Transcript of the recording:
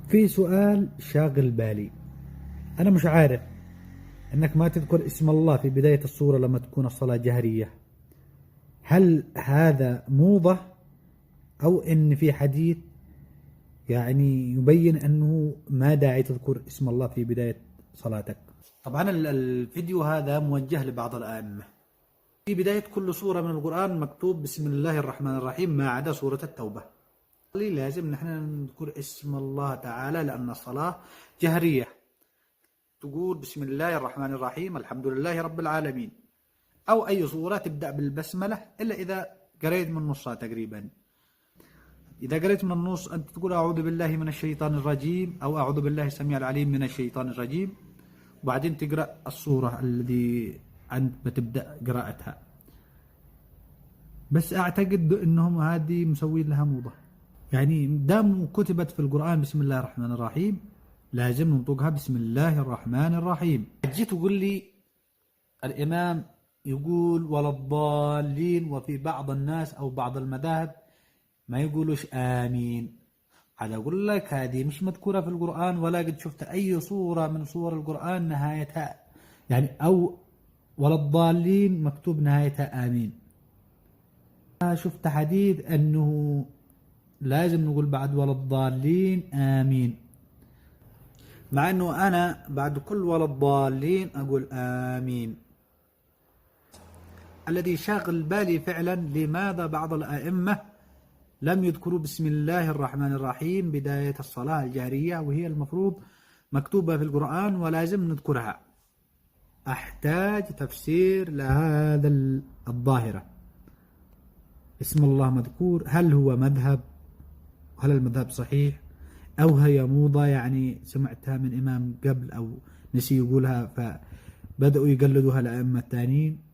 في سؤال شاغل بالي. أنا مش عارف أنك ما تذكر اسم الله في بداية السورة لما تكون الصلاة جهرية، هل هذا موضة أو إن في حديث يعني يبين أنه ما داعي تذكر اسم الله في بداية صلاتك؟ طبعا الفيديو هذا موجه لبعض الآئمة. في بداية كل سورة من القرآن مكتوب بسم الله الرحمن الرحيم ما عدا سورة التوبة. لازم نحن نذكر اسم الله تعالى لأن الصلاة جهرية. تقول بسم الله الرحمن الرحيم الحمد لله رب العالمين، أو أي سورة تبدأ بالبسملة إلا إذا قريت من نصها تقريبا. إذا قريت من النص أنت تقول أعوذ بالله من الشيطان الرجيم أو أعوذ بالله السميع العليم من الشيطان الرجيم، وبعدين تقرأ السورة الذي أنت بتبدأ قراءتها. بس أعتقد أنهم هذه مسوين لها موضة، يعني دام كتبت في القرآن بسم الله الرحمن الرحيم لازم ننطقها بسم الله الرحمن الرحيم. جيت تقول لي الإمام يقول ولا الضالين، وفي بعض الناس أو بعض المذاهب ما يقولوش آمين. هذا أقول لك هذه مش مذكورة في القرآن، ولا قد شفت أي صورة من صور القرآن نهايتها يعني أو ولا الضالين مكتوب نهايتها آمين. شفت حديث أنه لازم نقول بعد ولا الضالين آمين، مع أنه أنا بعد كل ولا الضالين أقول آمين. الذي شاغل بالي فعلا لماذا بعض الأئمة لم يذكروا بسم الله الرحمن الرحيم بداية الصلاة الجارية، وهي المفروض مكتوبة في القرآن ولازم نذكرها. أحتاج تفسير لهذا الظاهرة. اسم الله مذكور، هل هو مذهب؟ هل المذهب صحيح أو هي موضة يعني سمعتها من إمام قبل أو نسي يقولها فبدأوا يقلدوها الأئمة الثانيين؟